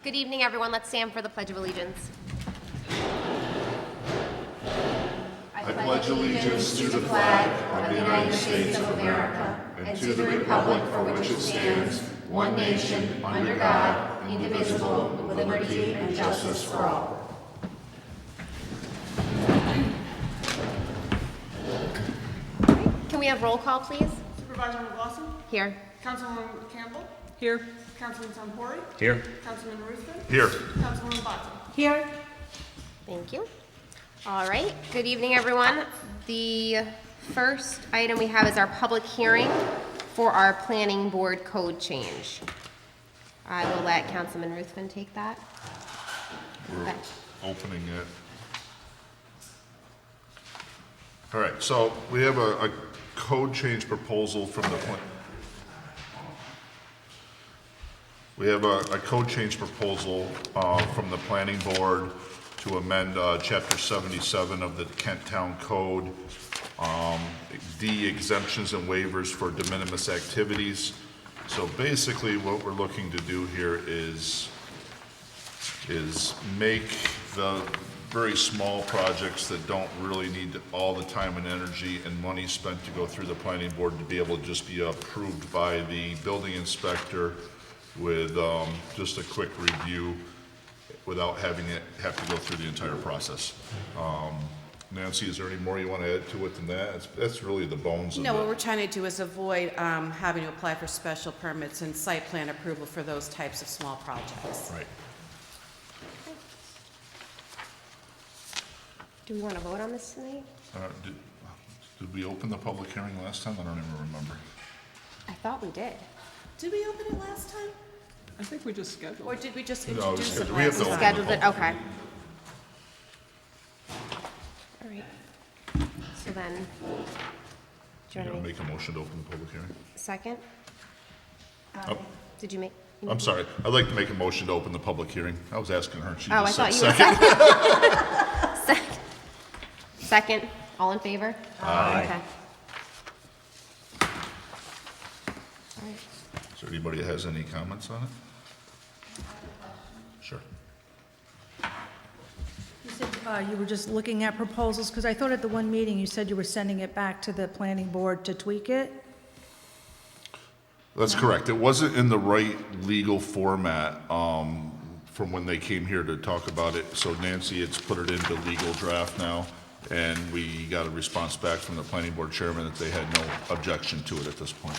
Good evening, everyone. Let's stand for the Pledge of Allegiance. I pledge allegiance to the flag of the United States of America and to the republic for which it stands, one nation, under God, indivisible, with liberty and justice for all. Can we have roll call, please? Supervisor McLaughlin? Here. Councilwoman Campbell? Here. Councilman Santori? Here. Councilman Ruthven? Here. Councilwoman Botta? Here. Thank you. All right. Good evening, everyone. The first item we have is our public hearing for our planning board code change. I will let Councilman Ruthven take that. We're opening it. All right, so we have a code change proposal from the We have a code change proposal from the planning board to amend chapter 77 of the Kent Town Code, the exemptions and waivers for de minimis activities. So basically what we're looking to do here is make the very small projects that don't really need all the time and energy and money spent to go through the planning board to be able to just be approved by the building inspector with just a quick review without having it have to go through the entire process. Nancy, is there any more you want to add to it than that? That's really the bones of it. No, what we're trying to do is avoid having to apply for special permits and site plan approval for those types of small projects. Right. Do we want to vote on this tonight? Did we open the public hearing last time? I don't even remember. I thought we did. Did we open it last time? I think we just scheduled. Or did we just No, introduce it we have last to open time? Scheduled the it, public okay. All right. So then, do You you want want to to make a motion to open the public hearing? second? Oh, Did you make? I'm sorry. I'd like to make a motion to open the public hearing. I was asking her. She Oh, I just thought said you second. were second. Second, all in favor? Aye. Okay. All right. Is there anybody that has any comments on it? Sure. You said you were just looking at proposals, because I thought at the one meeting you said you were sending it back to the planning board to tweak it? That's correct. It wasn't in the right legal format from when they came here to talk about it. So Nancy has put it into legal draft now, and we got a response back from the planning board chairman that they had no objection to it at this point.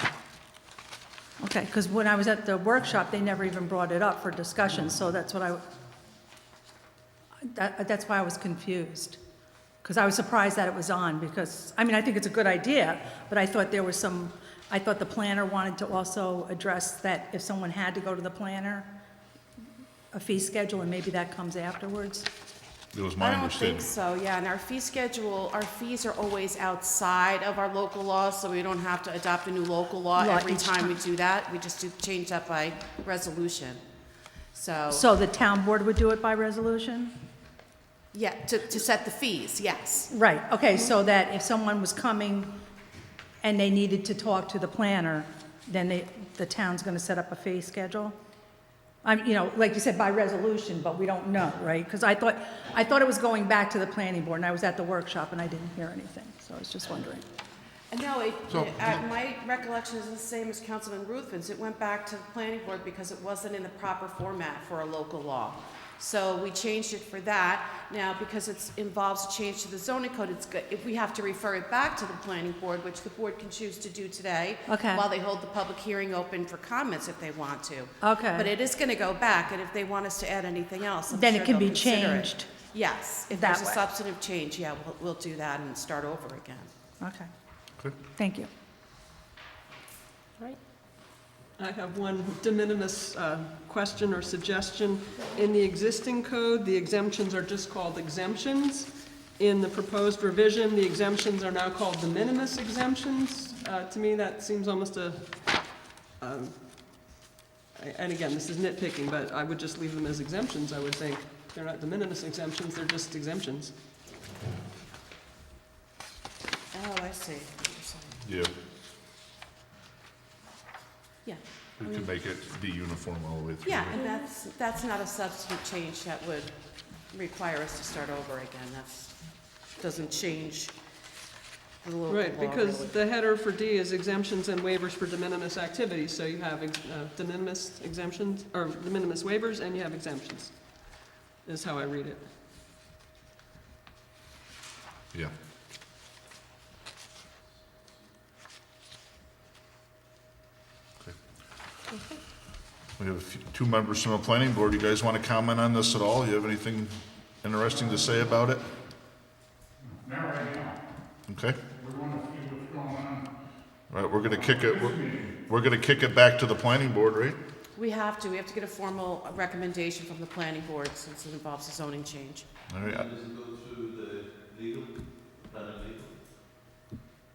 Okay, because when I was at the workshop, they never even brought it up for discussion, so that's what that's why I was confused. Because I was surprised that it was on, because, I mean, I think it's a good idea, but I thought there was I thought the planner wanted to also address that if someone had to go to the planner, a fee schedule, and maybe that comes afterwards. It was my I don't understanding. think so, yeah, and our fee schedule, our fees are always outside of our local law, so we don't have to adopt a new local law every each time we do that. We just do change that by resolution. So the town board would do it by resolution? Yeah, to set the fees, yes. Right, okay, so that if someone was coming and they needed to talk to the planner, then the town's gonna set up a fee schedule? Like you said, by resolution, but we don't know, right? Because I thought it was going back to the planning board, and I was at the workshop and I didn't hear anything, so I was just wondering. No, So- my recollection is the same as Councilman Ruthven's. It went back to the planning board because it wasn't in the proper format for a local law. So we changed it for that. Now, because it involves a change to the zoning code, it's good, if we have to refer it back to the planning board, which the board can choose to do today. Okay. While they hold the public hearing open for comments if they want to. Okay. But it is gonna go back, and if they want us to add anything else, I'm Then it sure can they'll be consider it. changed Yes, if that there's a way. substantive change, yeah, we'll do that and start over again. Okay, Okay. thank you. All right. I have one de minimis question or suggestion. In the existing code, the exemptions are just called exemptions. In the proposed revision, the exemptions are now called de minimis exemptions. To me, that seems almost and again, this is nitpicking, but I would just leave them as exemptions, I would think. They're not de minimis exemptions, they're just exemptions. Oh, I see what you're saying. Yeah. Yeah. We could make it be uniform all the way through. Yeah, and that's not a substantive change that would require us to start over again. Doesn't change the local law. Right, because really. the header for D is exemptions and waivers for de minimis activities, so you have de minimis exemptions, or de minimis waivers, and you have exemptions, is how I read it. Yeah. Okay. We have two members from the planning board. You guys want to comment on this at all? You have anything interesting to say about it? Not right now. Okay. We want to see what's going on. All right, we're gonna kick it, we're gonna kick it back to the planning board, right? We have to get a formal recommendation from the planning board since it involves a zoning change. All right, Does it go through the legal, planning legal?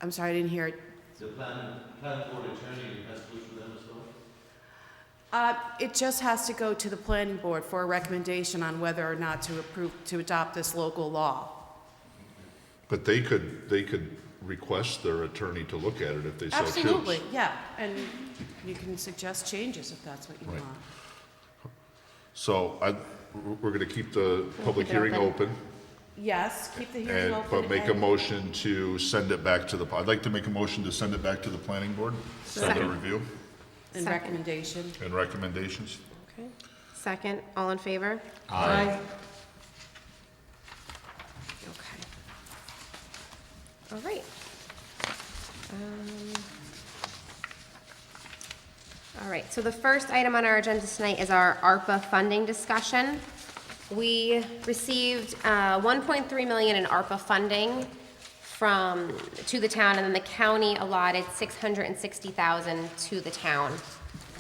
I'm sorry, I didn't hear it. The planning board attorney has to go through them as well? It just has to go to the planning board for a recommendation on whether or not to adopt this local law. but they could request their attorney to look at it if they so choose. Absolutely, yeah, and you can suggest changes if that's what you Right. want. So we're gonna keep the public keep it hearing open. open, Yes, keep the hearing open. but make a and- motion to send it back to I'd like to make a motion to send it back to the planning board, send a Second. review And Second. recommendation. and recommendations. Okay. Second, all in favor? Aye. Okay. All right. All right, so the first item on our agenda tonight is our ARPA funding discussion. We received 1.3 million in ARPA funding to the town, and then the county allotted 660,000 to the town.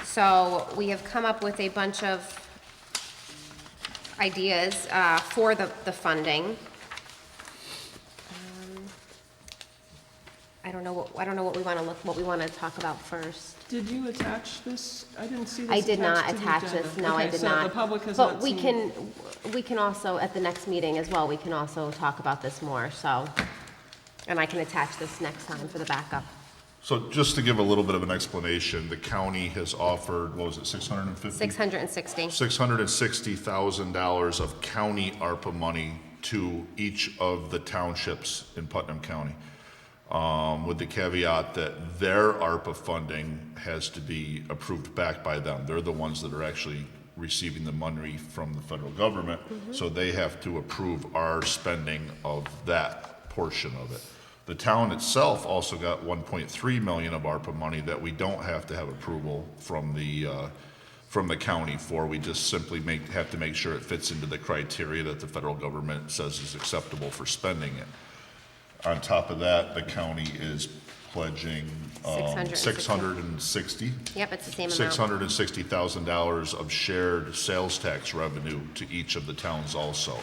So we have come up with a bunch of ideas for the funding. I don't know what we want to talk about first. Did you attach this? I didn't see this I did not attached to the attach agenda. this, no, I Okay, did so not. the public has But not we seen. can also, at the next meeting as well, we can also talk about this more, so. And I can attach this next time for the backup. So just to give a little bit of an explanation, the county has offered, what was it, 650? 660. $660,000 of county ARPA money to each of the townships in Putnam County, with the caveat that their ARPA funding has to be approved back by them. They're the ones that are actually receiving the money from the federal government, so they have to approve our spending of that portion of it. The town itself also got 1.3 million of ARPA money that we don't have to have approval from the county for. We just simply have to make sure it fits into the criteria that the federal government says is acceptable for spending it. On top of that, the county is pledging 660. Yep, it's the same amount. $660,000 of shared sales tax revenue to each of the towns also.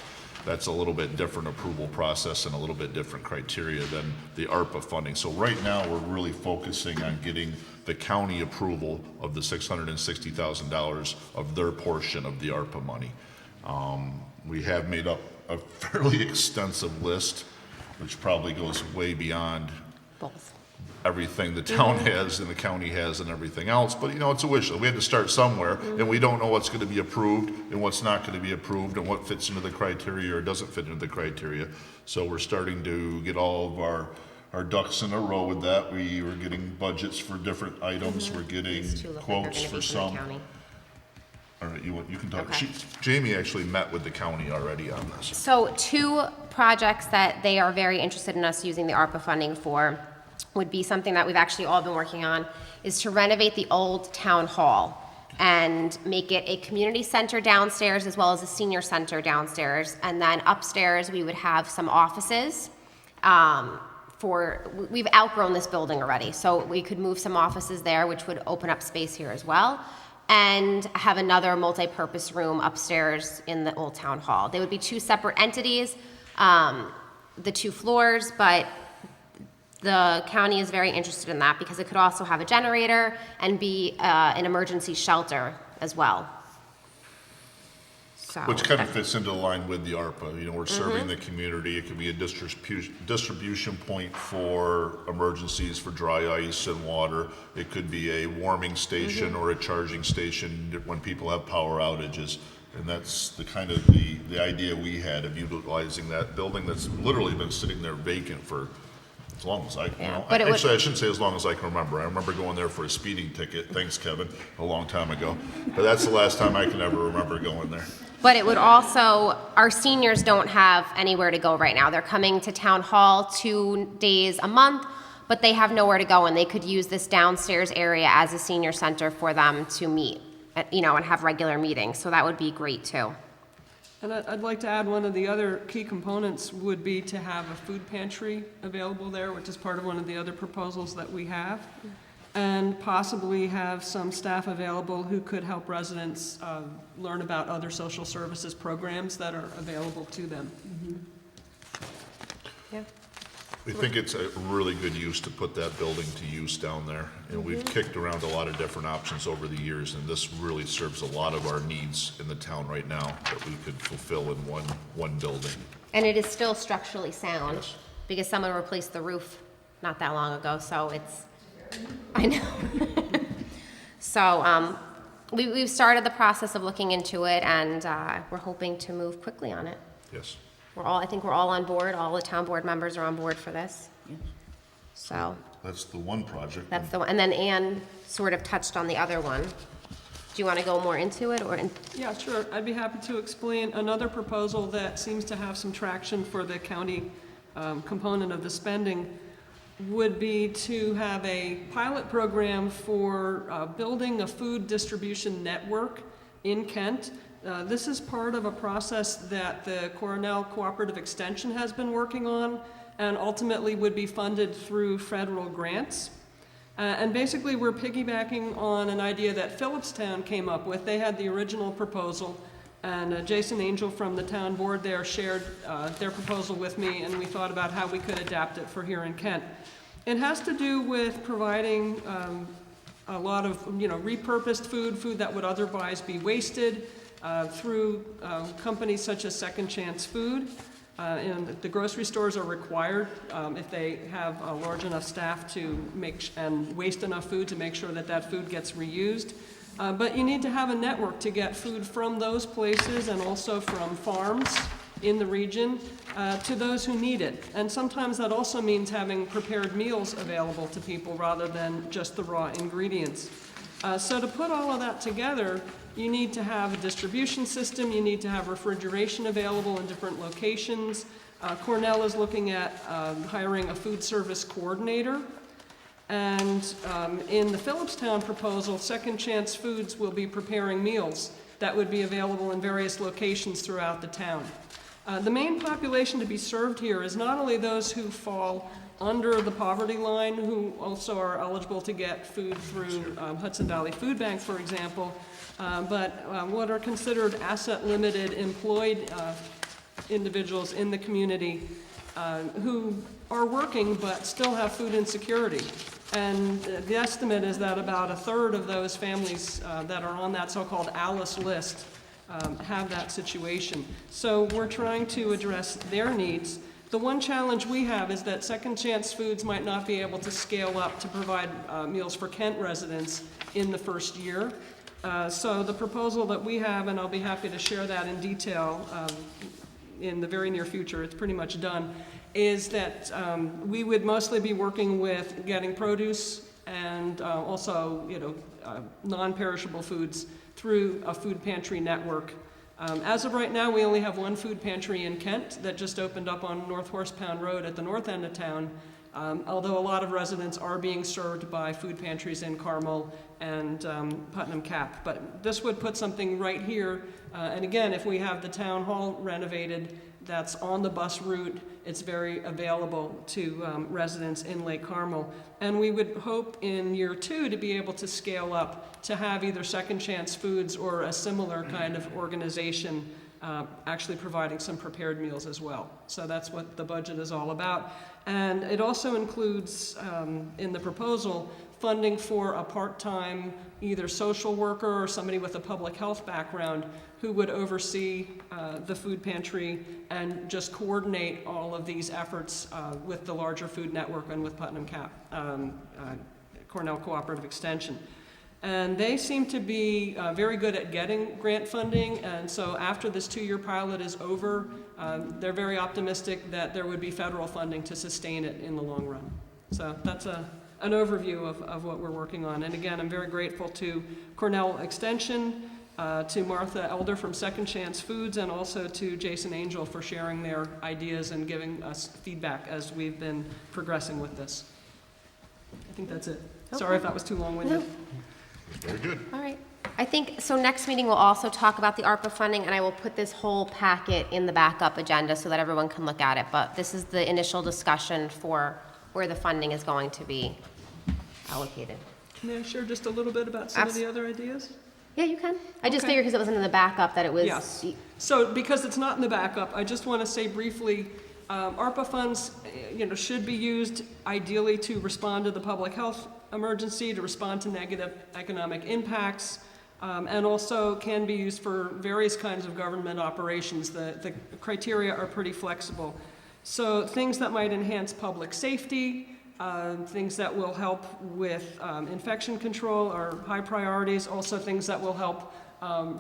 That's a little bit different approval process and a little bit different criteria than the ARPA funding. So right now, we're really focusing on getting the county approval of the $660,000 of their portion of the ARPA money. We have made up a fairly extensive list, which probably goes way beyond Both. everything the town has and the county has and everything else, but it's a wish list. We had to start somewhere, and we don't know what's gonna be approved and what's not gonna be approved and what fits into the criteria or doesn't fit into the criteria. So we're starting to get all of our ducks in a row with that. We were getting budgets for different items, we're getting These two look like they're quotes gonna for be from the some. county. All right, you can talk. Okay. Jamie actually met with the county already on this. So 2 projects that they are very interested in us using the ARPA funding for would be something that we've actually all been working on, is to renovate the old town hall and make it a community center downstairs as well as a senior center downstairs. And then upstairs, we would have some offices. We've outgrown this building already, so we could move some offices there, which would open up space here as well, and have another multi-purpose room upstairs in the old town hall. They would be 2 separate entities, the 2 floors, but the county is very interested in that because it could also have a generator and be an emergency shelter as well. So. Which kind of fits into line with the ARPA, you know, we're serving the community, it could be a distribution point for emergencies for dry ice and water. It could be a warming station or a charging station when people have power outages. And that's the kind of the idea we had of utilizing that building that's literally been sitting there vacant for as long as I can. Yeah, Well, but it would- actually, I shouldn't say as long as I can remember. I remember going there for a speeding ticket, thanks Kevin, a long time ago. But that's the last time I can ever remember going there. But it would also, our seniors don't have anywhere to go right now. They're coming to town hall 2 days a month, but they have nowhere to go, and they could use this downstairs area as a senior center for them to meet, you know, and have regular meetings. So that would be great too. And I'd like to add one of the other key components would be to have a food pantry available there, which is part of one of the other proposals that we have. And possibly have some staff available who could help residents learn about other social services programs that are available to them. Yeah. We think it's a really good use to put that building to use down there. And we've kicked around a lot of different options over the years, and this really serves a lot of our needs in the town right now that we could fulfill in one building. And it is still structurally sound because someone replaced the roof not that long ago, so it's, I know. So we've started the process of looking into it, and we're hoping to move quickly on it. Yes. I think we're all on board, all the town board members are on board for this. So That's the one project. that's the one, and then Ann sort of touched on the other one. Do you want to go more into it, or? Yeah, sure. I'd be happy to explain another proposal that seems to have some traction for the county component of the spending would be to have a pilot program for building a food distribution network in Kent. This is part of a process that the Carmel Cooperative Extension has been working on and ultimately would be funded through federal grants. And basically we're piggybacking on an idea that Phillipstown came up with. They had the original proposal, and Jason Angel from the town board there shared their proposal with me, and we thought about how we could adapt it for here in Kent. It has to do with providing a lot of, repurposed food that would otherwise be wasted through companies such as Second Chance Food. And the grocery stores are required, if they have a large enough staff to and waste enough food to make sure that that food gets reused. But you need to have a network to get food from those places and also from farms in the region to those who need it. And sometimes that also means having prepared meals available to people rather than just the raw ingredients. So to put all of that together, you need to have a distribution system, you need to have refrigeration available in different locations. Cornell is looking at hiring a food service coordinator. And in the Phillipstown proposal, Second Chance Foods will be preparing meals that would be available in various locations throughout the town. The main population to be served here is not only those who fall under the poverty line, who also are eligible to get food through Hudson Valley Food Bank, for example, but what are considered asset-limited employed individuals in the community who are working but still have food insecurity. And the estimate is that about a third of those families that are on that so-called ALICE list have that situation. So we're trying to address their needs. The one challenge we have is that Second Chance Foods might not be able to scale up to provide meals for Kent residents in the first year. So the proposal that we have, and I'll be happy to share that in detail in the very near future, it's pretty much done, is that we would mostly be working with getting produce and also, non-perishable foods through a food pantry network. As of right now, we only have one food pantry in Kent that just opened up on North Horse Pound Road at the north end of town, although a lot of residents are being served by food pantries in Carmel and Putnam Cap. But this would put something right here, and again, if we have the town hall renovated, that's on the bus route, it's very available to residents in Lake Carmel. And we would hope in year 2 to be able to scale up to have either Second Chance Foods or a similar kind of organization actually providing some prepared meals as well. So that's what the budget is all about. And it also includes, in the proposal, funding for a part-time either social worker or somebody with a public health background who would oversee the food pantry and just coordinate all of these efforts with the larger food network and with Cornell Cooperative Extension. And they seem to be very good at getting grant funding, and so after this 2-year pilot is over, they're very optimistic that there would be federal funding to sustain it in the long run. So that's an overview of what we're working on. And again, I'm very grateful to Cornell Extension, to Martha Elder from Second Chance Foods, and also to Jason Angel for sharing their ideas and giving us feedback as we've been progressing with this. I think that's it. Sorry if that was too long-winded. Very good. All right. I think, so next meeting we'll also talk about the ARPA funding, and I will put this whole packet in the backup agenda so that everyone can look at it. But this is the initial discussion for where the funding is going to be allocated. May I share just a little bit about some of the other ideas? Yeah, you can. I just Okay. figured because it wasn't in the backup that it was. Yes. So because it's not in the backup, I just want to say briefly, ARPA funds, should be used ideally to respond to the public health emergency, to respond to negative economic impacts, and also can be used for various kinds of government operations. The criteria are pretty flexible. So things that might enhance public safety, things that will help with infection control are high priorities. Also things that will help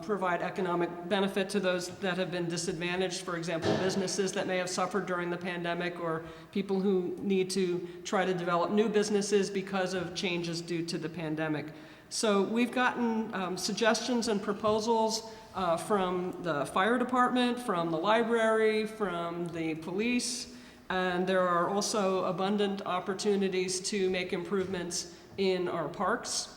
provide economic benefit to those that have been disadvantaged, for example, businesses that may have suffered during the pandemic, or people who need to try to develop new businesses because of changes due to the pandemic. So we've gotten suggestions and proposals from the fire department, from the library, from the police, and there are also abundant opportunities to make improvements in our parks.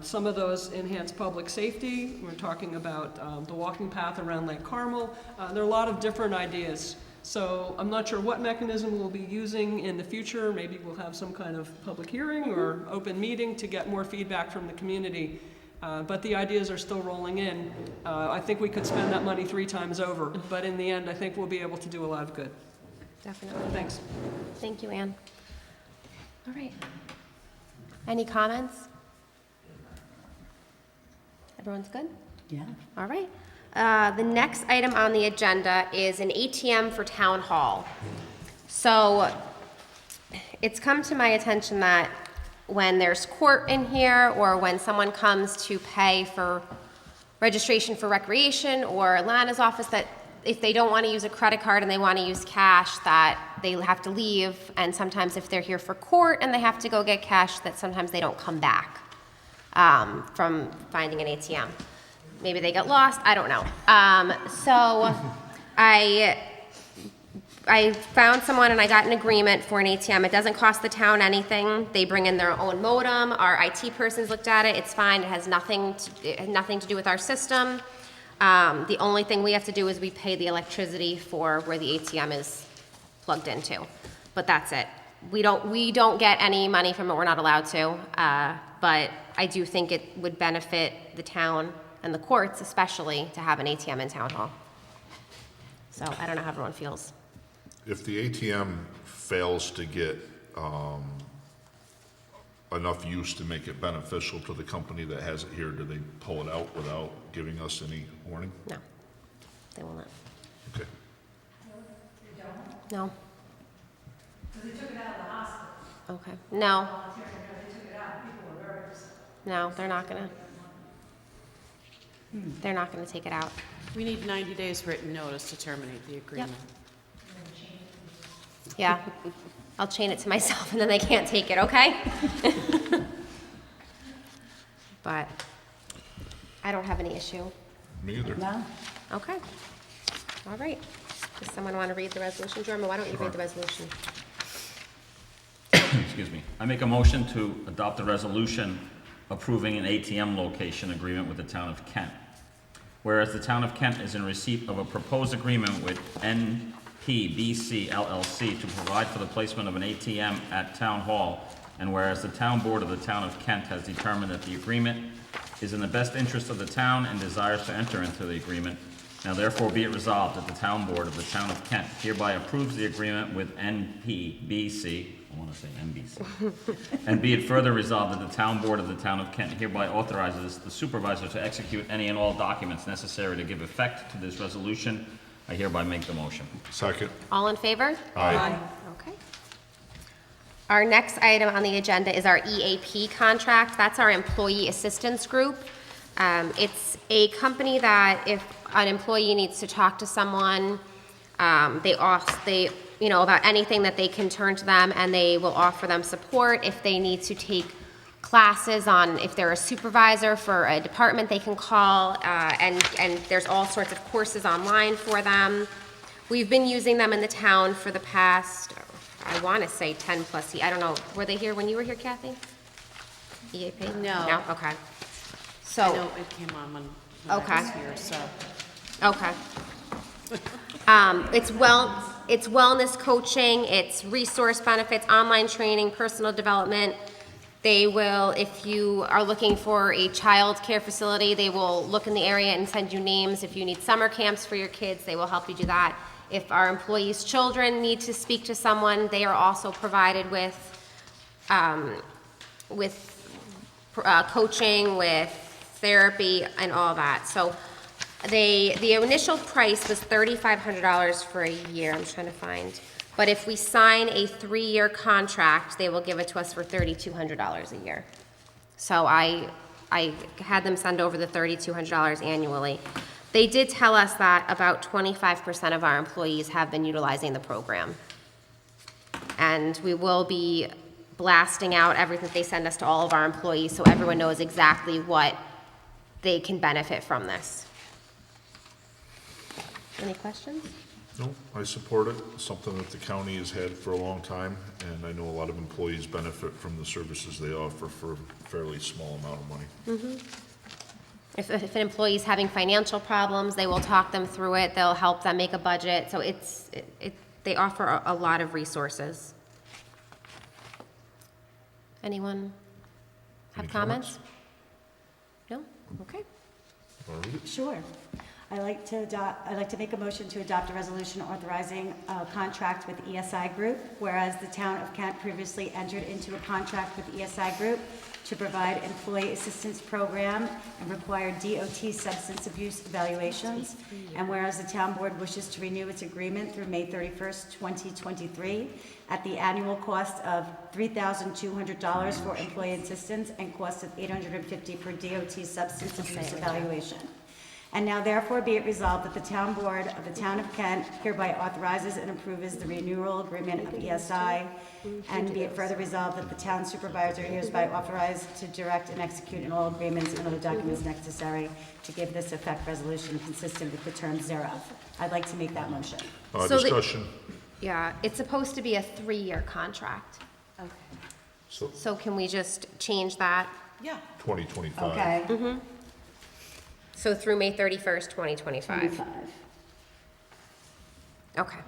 Some of those enhance public safety. We're talking about the walking path around Lake Carmel. There are a lot of different ideas. So I'm not sure what mechanism we'll be using in the future. Maybe we'll have some kind of public hearing or open meeting to get more feedback from the community. But the ideas are still rolling in. I think we could spend that money 3 times over, but in the end, I think we'll be able to do a lot of good. Definitely. Thanks. Thank you, Anne. All right. Any comments? Everyone's good? Yeah. All right. The next item on the agenda is an ATM for Town Hall. So it's come to my attention that when there's court in here, or when someone comes to pay for registration for recreation or Lana's office, that if they don't want to use a credit card and they want to use cash, that they have to leave. And sometimes if they're here for court and they have to go get cash, that sometimes they don't come back from finding an ATM. Maybe they get lost, I don't know. So I found someone and I got an agreement for an ATM. It doesn't cost the town anything. They bring in their own modem. Our IT person's looked at it. It's fine. It has nothing to do with our system. The only thing we have to do is we pay the electricity for where the ATM is plugged into. But that's it. We don't get any money from it. We're not allowed to. But I do think it would benefit the town and the courts especially to have an ATM in Town Hall. So I don't know how everyone feels. If the ATM fails to get enough use to make it beneficial to the company that has it here, do they pull it out without giving us any warning? No, they will not. Okay. No. Because they took it out of the hospital. Okay. No, They took it out, people were very upset. no, they're not gonna. They're not gonna take it out. We need 90 days written notice to terminate the agreement. Yeah, I'll chain it to myself and then they can't take it, okay? But I don't have any issue. Me either. No? Okay. All right. Does someone want to read the resolution? Jeremy, why don't you read the resolution? Excuse me. I make a motion to adopt a resolution approving an ATM location agreement with the town of Kent. Whereas the town of Kent is in receipt of a proposed agreement with NPBC LLC to provide for the placement of an ATM at Town Hall, and whereas the town board of the town of Kent has determined that the agreement is in the best interest of the town and desires to enter into the agreement, Now therefore be it resolved that the town board of the town of Kent hereby approves the agreement with NPBC, I want to say NBC. And be it further resolved that the town board of the town of Kent hereby authorizes the supervisor to execute any and all documents necessary to give effect to this resolution. I hereby make the motion. Second. All in favor? Aye. Okay. Our next item on the agenda is our EAP contract. That's our employee assistance group. It's a company that if an employee needs to talk to someone, about anything that they can turn to them, and they will offer them support. If they need to take classes on, if they're a supervisor for a department, they can call, and there's all sorts of courses online for them. We've been using them in the town for the past, I want to say 10 plus, I don't know, were they here when you were here, Kathy? EAP? No. No, okay. I So, know it came on when I Okay. was here, so. okay. It's wellness coaching, it's resource benefits, online training, personal development. They will, if you are looking for a child care facility, they will look in the area and send you names. If you need summer camps for your kids, they will help you do that. If our employees' children need to speak to someone, they are also provided with coaching, with therapy, and all that. So the initial price was $3,500 for a year. I'm trying to find. But if we sign a 3-year contract, they will give it to us for $3,200 a year. So I had them send over the $3,200 annually. They did tell us that about 25% of our employees have been utilizing the program. And we will be blasting out everything they send us to all of our employees so everyone knows exactly what they can benefit from this. Any questions? No, I support it. It's something that the county has had for a long time, and I know a lot of employees benefit from the services they offer for a fairly small amount of money. If an employee's having financial problems, they will talk them through it. They'll help them make a budget. So they offer a lot of resources. Anyone have Any comments? No? Okay. Sure. I'd like to make a motion to adopt a resolution authorizing a contract with ESI Group, whereas the town of Kent previously entered into a contract with ESI Group to provide employee assistance program and required DOT substance abuse evaluations, and whereas the town board wishes to renew its agreement through May 31st, 2023, at the annual cost of $3,200 for employee assistance and cost of $850 per DOT substance abuse evaluation. And now therefore be it resolved that the town board of the town of Kent hereby authorizes and approves the renewal agreement of ESI, and be it further resolved that the town supervisor hereby authorized to direct and execute in all agreements and other documents necessary to give this effect resolution consistent with the terms thereof. I'd like to make that motion. So the- Discussion. Yeah, it's supposed to be a 3-year contract. Okay. So can we just change that? Yeah. 2025. Okay? So through May 31st, 2025. Okay,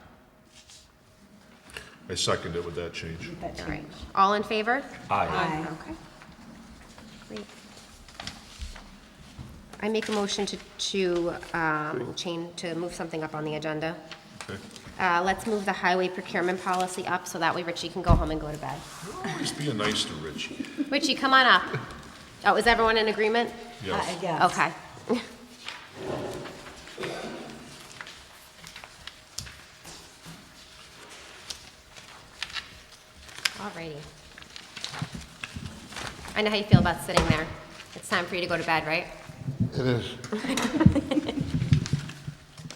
I second it with that change. That all right. change. All in favor? Aye. Okay. Great. I make a motion to move something up on the agenda. Okay. Let's move the highway procurement policy up so that way Richie can go home and go to bed. You're always being nice to Richie. Richie, come on up. Oh, is everyone in agreement? Yes. Yes. Okay. Alrighty. I know how you feel about sitting there. It's time for you to go to bed, right? It is.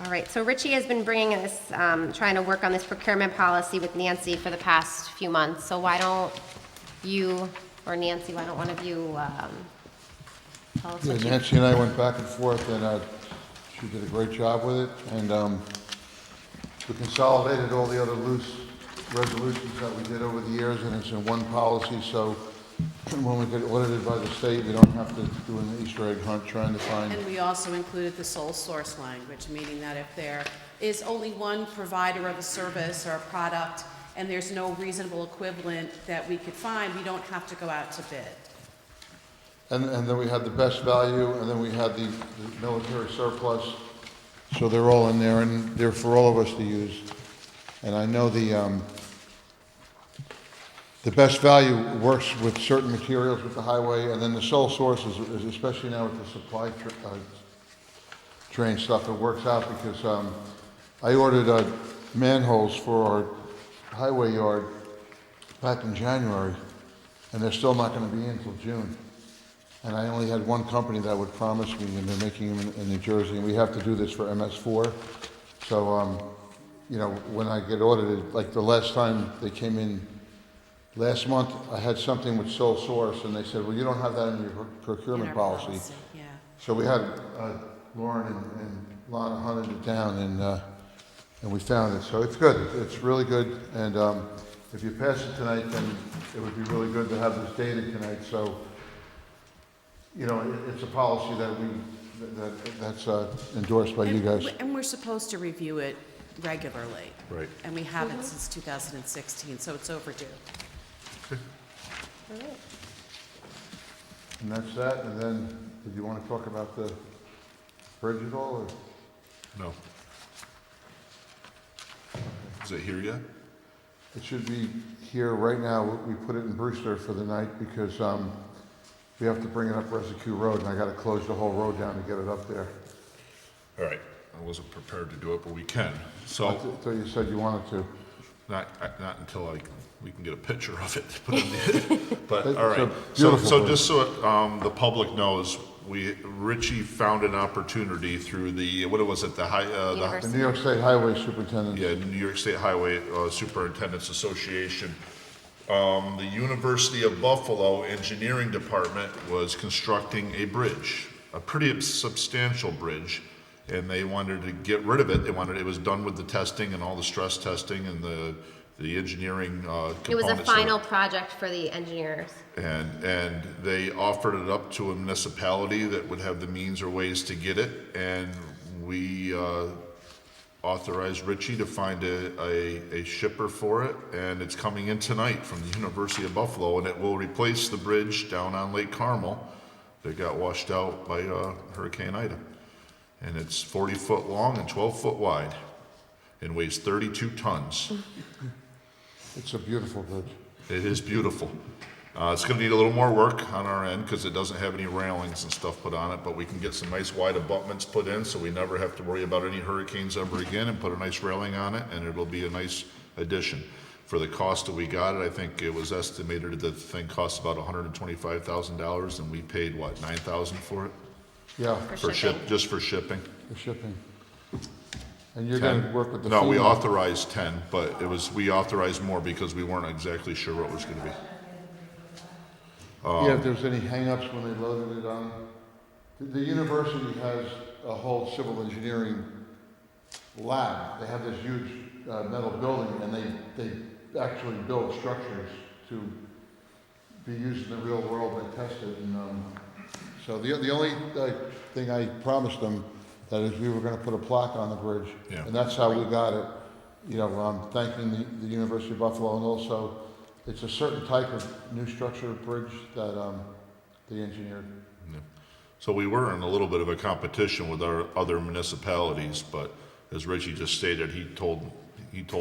All right, so Richie has been bringing us, trying to work on this procurement policy with Nancy for the past few months. So why don't you, or Nancy, why don't one of you tell us Yeah, what you... Nancy and I went back and forth, and she did a great job with it, and we consolidated all the other loose resolutions that we did over the years, and it's in one policy, so when we get audited by the state, we don't have to do an Easter egg hunt trying to find. And we also included the sole source language, meaning that if there is only one provider of a service or a product and there's no reasonable equivalent that we could find, we don't have to go out to bid. And then we had the best value, and then we had the military surplus. So they're all in there, and they're for all of us to use. And I know the best value works with certain materials with the highway, and then the sole source is especially now with the supply train stuff, it works out because I ordered manholes for our highway yard back in January, and they're still not going to be in until June. And I only had one company that would promise me, and they're making them in New Jersey, and we have to do this for MS4. So, you know, when I get audited, like the last time they came in last month, I had something with sole source, and they said, well, you don't have that in your procurement In our policy. yeah. So we had Lauren and Lana hunted it down, and we found it. So it's good. It's really good. And if you pass it tonight, then it would be really good to have this dated tonight. So, you know, it's a policy that's endorsed by you guys. And we're supposed to review it regularly. Right. And we haven't since 2016, so it's overdue. All right. And that's that. And then, did you want to talk about the bridge at all? Or? No. Is it here yet? It should be here right now. We put it in Brewster for the night because we have to bring it up Residue Road, and I got to close the whole road down to get it up there. All right. I wasn't prepared to do it, but we can. So. I thought you said you wanted to. Not until we can get a picture of it to put in the, but, all right. It's a beautiful So bridge. just so the public knows, Richie found an opportunity through the, what was it, the The New York State Highway Superintendent. yeah, New York State Highway Superintendents Association. The University of Buffalo Engineering Department was constructing a bridge, a pretty substantial bridge, and they wanted to get rid of it. They wanted, it was done with the testing and all the stress testing and the engineering components. It was a of it. final project for the engineers. And they offered it up to a municipality that would have the means or ways to get it, and we authorized Richie to find a shipper for it, and it's coming in tonight from the University of Buffalo, and it will replace the bridge down on Lake Carmel that got washed out by Hurricane Ida. And it's 40 foot long and 12 foot wide, and weighs 32 tons. It's a beautiful bridge. It is beautiful. It's gonna need a little more work on our end, because it doesn't have any railings and stuff put on it, but we can get some nice wide abutments put in, so we never have to worry about any hurricanes ever again, and put a nice railing on it, and it'll be a nice addition. For the cost that we got it, I think it was estimated that the thing cost about $125,000, and we paid, what, $9,000 for it? Yeah, For shipping. Just for shipping? for shipping. And you're going to work with the No, we FEMA. authorized 10, but we authorized more because we weren't exactly sure what it was gonna be. Yeah, if there's any hangups when they loaded it on. The university has a whole civil engineering lab. They have this huge metal building, and they actually build structures to be used in the real world. They test it, and so the only thing I promised them that is we were going to put a plaque on the bridge, Yeah. and that's how we got it. You know, thanking the University of Buffalo, and also it's a certain type of new structure bridge that they engineered. Yeah. So we were in a little bit of a competition with our other municipalities, but as Richie just stated, he told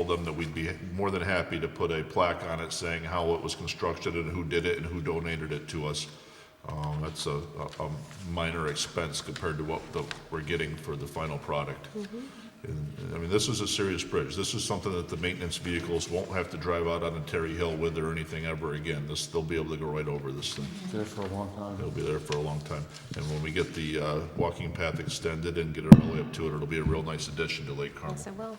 them that we'd be more than happy to put a plaque on it saying how it was constructed and who did it and who donated it to us. That's a minor expense compared to what we're getting for the final product. And, I mean, this is a serious bridge. This is something that the maintenance vehicles won't have to drive out on a Terry Hill with or anything ever again. They'll be able to go right over this thing. There for a long time. It'll be there for a long time. And when we get the walking path extended and get it all the way up to it, it'll be a real nice addition to Lake Carmel. Yes, it will.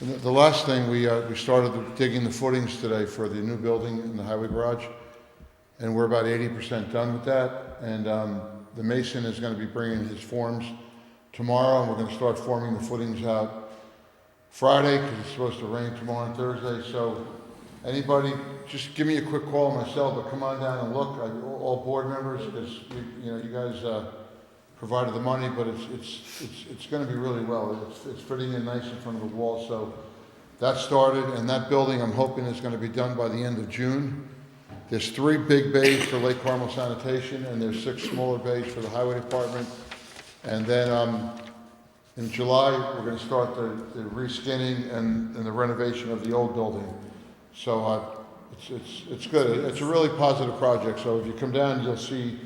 And the last thing, we started digging the footings today for the new building in the highway garage, and we're about 80% done with that. And the mason is going to be bringing his forms tomorrow, and we're going to start forming the footings out Friday, because it's supposed to rain tomorrow and Thursday. So anybody, just give me a quick call on my cell, but come on down and look. All board members, because you guys provided the money, but it's going to be really well. It's fitting in nice in front of the wall. So that started, and that building I'm hoping is going to be done by the end of June. There's 3 big bays for Lake Carmel sanitation, and there's 6 smaller bays for the highway department. And then In July, we're gonna start the reskinning and the renovation of the old building. So, it's good. It's a really positive project, so if you come down, you'll see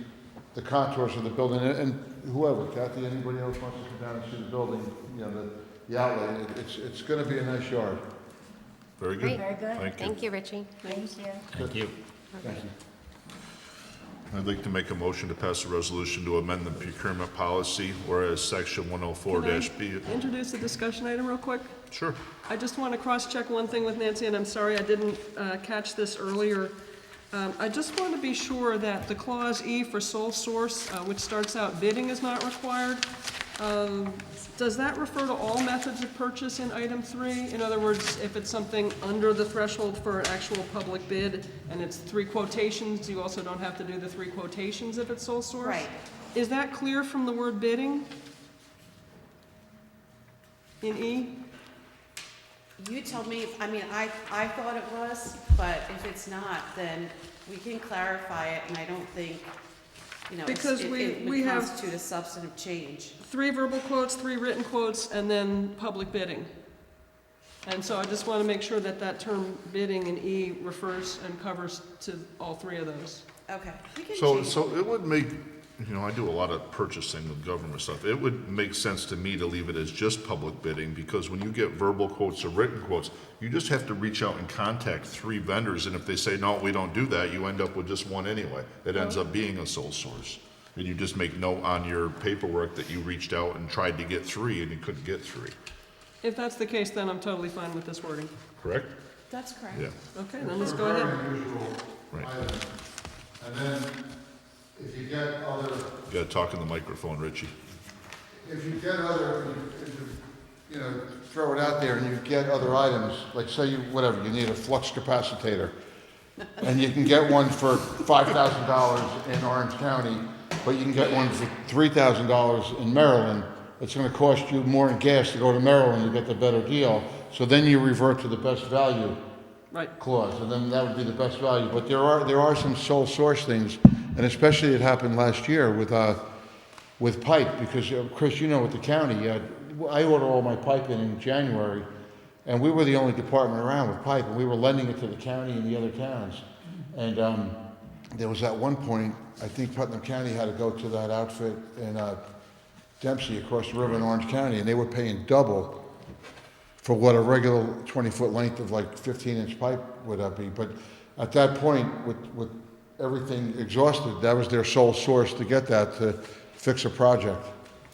the contours of the building, and whoever, Kathy, anybody else wants to come down and see the building, you know, the outlet, it's gonna be a nice yard. Very Great. good. Very good. Thank you. Thank you, Richie. Thank you. Thank you. Thank you. I'd like to make a motion to pass a resolution to amend the procurement policy, whereas section 104-B. Introduce the discussion item real quick. Sure. I just want to cross-check one thing with Nancy, and I'm sorry I didn't catch this earlier. I just want to be sure that the clause E for sole source, which starts out bidding is not required, does that refer to all methods of purchase in item 3? In other words, if it's something under the threshold for an actual public bid and it's 3 quotations, you also don't have to do the 3 quotations if it's sole source? Right. Is that clear from the word bidding in E? You tell me, I mean, I thought it was, but if it's not, then we can clarify it, and I don't think, you know, Because it we would have- constitute a substantive change. 3 verbal quotes, 3 written quotes, and then public bidding. And so I just want to make sure that that term bidding in E refers and covers to all 3 of those. Okay, we can So, change. so it would make, you know, I do a lot of purchasing of government stuff. It would make sense to me to leave it as just public bidding, because when you get verbal quotes or written quotes, you just have to reach out and contact 3 vendors, and if they say, no, we don't do that, you end up with just one anyway. It ends up being a sole source. And you just make note on your paperwork that you reached out and tried to get 3, and you couldn't get 3. If that's the case, then I'm totally fine with this wording. Correct? That's correct. Yeah. Okay, then let's go ahead. Very unusual Right. item. And then, if you get other, You gotta talk in the microphone, Richie. if you get other, you know, throw it out there and you get other items, like say you, whatever, you need a flux capacitor, and you can get one for $5,000 in Orange County, but you can get one for $3,000 in Maryland, it's gonna cost you more in gas to go to Maryland to get the better deal, so then you revert to the best value Right. clause, and then that would be the best value. But there are some sole source things, and especially it happened last year with pipe, because Chris, you know, with the county, I order all my pipe in January, and we were the only department around with pipe, and we were lending it to the county and the other towns. And there was at one point, I think Putnam County had to go to that outfit in Dempsey across the river in Orange County, and they were paying double for what a regular 20-foot length of like 15-inch pipe would be. But at that point, with everything exhausted, that was their sole source to get that to fix a project.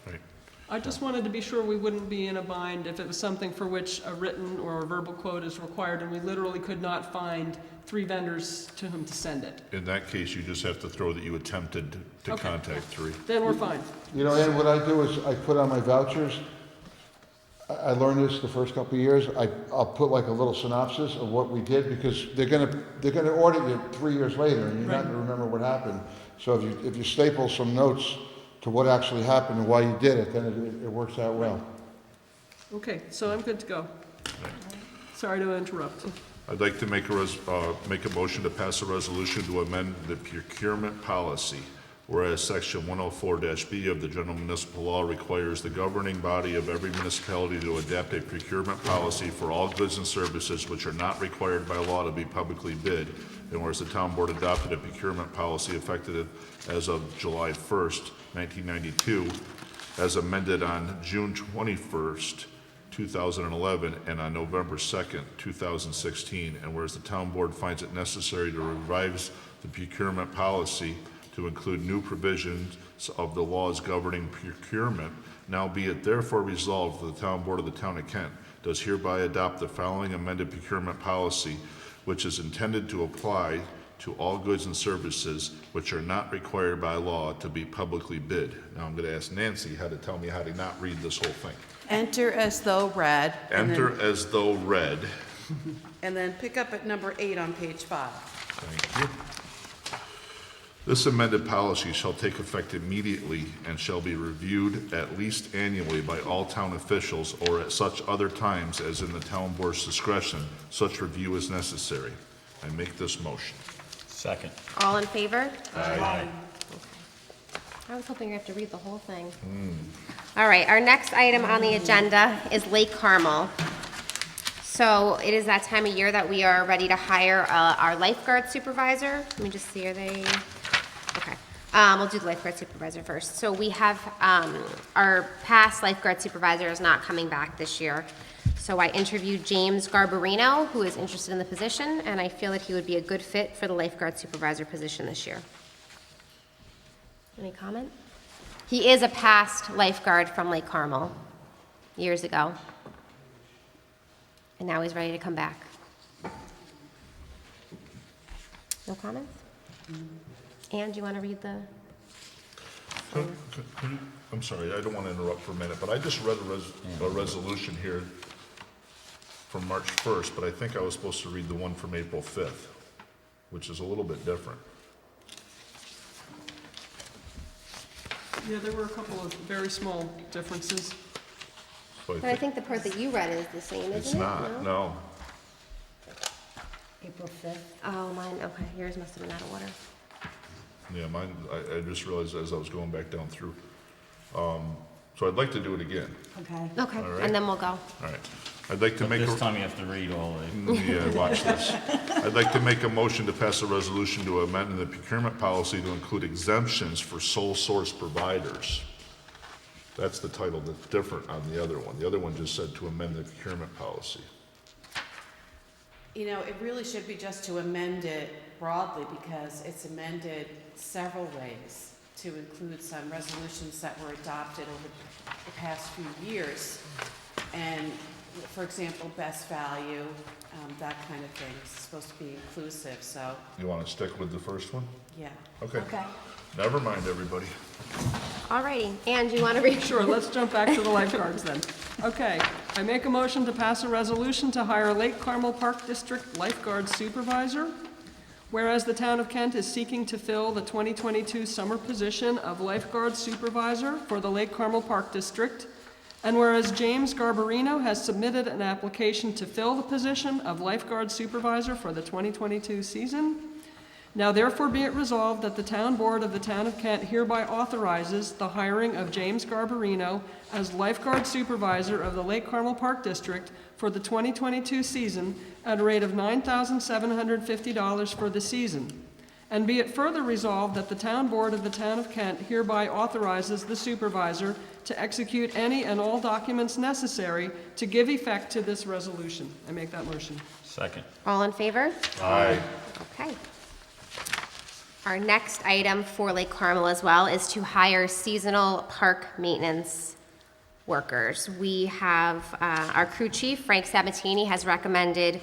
Right. I just wanted to be sure we wouldn't be in a bind if it was something for which a written or a verbal quote is required and we literally could not find 3 vendors to whom to send it. In that case, you just have to throw that you attempted to Okay. contact 3. Then we're fine. You know, and what I do is I put on my vouchers, I learned this the first couple of years, I'll put like a little synopsis of what we did, because they're gonna audit you 3 years later, and you're not gonna remember what happened. So if you staple some notes to what actually happened and why you did it, then it works out well. Okay, so I'm good to go. Sorry to interrupt. I'd like to make a motion to pass a resolution to amend the procurement policy, whereas section 104-B of the general municipal law requires the governing body of every municipality to adapt a procurement policy for all goods and services which are not required by law to be publicly bid, and whereas the town board adopted a procurement policy effective as of July 1st, 1992, as amended on June 21st, 2011, and on November 2nd, 2016, and whereas the town board finds it necessary to revise the procurement policy to include new provisions of the laws governing procurement, now be it therefore resolved that the town board of the town of Kent does hereby adopt the following amended procurement policy, which is intended to apply to all goods and services which are not required by law to be publicly bid. Now I'm going to ask Nancy how to tell me how to not read this whole thing. Enter as though read. Enter as though read. And then pick up at number 8 on page 5. Thank you. This amended policy shall take effect immediately and shall be reviewed at least annually by all town officials or at such other times as in the town board's discretion such review is necessary. I make this motion. Second. All in favor? Aye. I was hoping you have to read the whole thing. All right, our next item on the agenda is Lake Carmel. So it is that time of year that we are ready to hire our lifeguard supervisor. Let me just see, are they, okay. We'll do the lifeguard supervisor first. So we have, our past lifeguard supervisor is not coming back this year. So I interviewed James Garbarino, who is interested in the position, and I feel that he would be a good fit for the lifeguard supervisor position this year. Any comment? He is a past lifeguard from Lake Carmel years ago. And now he's ready to come back. No comments? Ann, do you want to read the? I'm sorry, I don't want to interrupt for a minute, but I just read a resolution here from March 1st, but I think I was supposed to read the one from April 5th, which is a little bit different. Yeah, there were a couple of very small differences. So But I think the part that you read is the same, isn't it? it's not, no. April 5th. Oh, mine, okay, yours must have been out of order. Yeah, mine, I just realized as I was going back down through. So I'd like to do it again. Okay. Okay, All right. and then we'll go. All right. I'd like to But make this a, time you have to read all the, yeah, watch this. I'd like to make a motion to pass a resolution to amend the procurement policy to include exemptions for sole source providers. That's the title that's different on the other one. The other one just said to amend the procurement policy. You know, it really should be just to amend it broadly because it's amended several ways to include some resolutions that were adopted over the past few years. And, for example, best value, that kind of thing is supposed to be inclusive, so, You want to stick with the first one? yeah. Okay. Okay. Never mind, everybody. All righty, Ann, do you want to read? Sure, let's jump back to the lifeguards then. Okay, I make a motion to pass a resolution to hire Lake Carmel Park District Lifeguard Supervisor. Whereas the town of Kent is seeking to fill the 2022 summer position of Lifeguard Supervisor for the Lake Carmel Park District. And whereas James Garbarino has submitted an application to fill the position of Lifeguard Supervisor for the 2022 season. Now therefore be it resolved that the Town Board of the Town of Kent hereby authorizes the hiring of James Garbarino as Lifeguard Supervisor of the Lake Carmel Park District for the 2022 season at a rate of $9,750 for the season. And be it further resolved that the Town Board of the Town of Kent hereby authorizes the Supervisor to execute any and all documents necessary to give effect to this resolution. I make that motion. second. All in favor? Aye. Okay. Our next item for Lake Carmel as well is to hire seasonal park maintenance workers. We have, our crew chief, Frank Sabatini, has recommended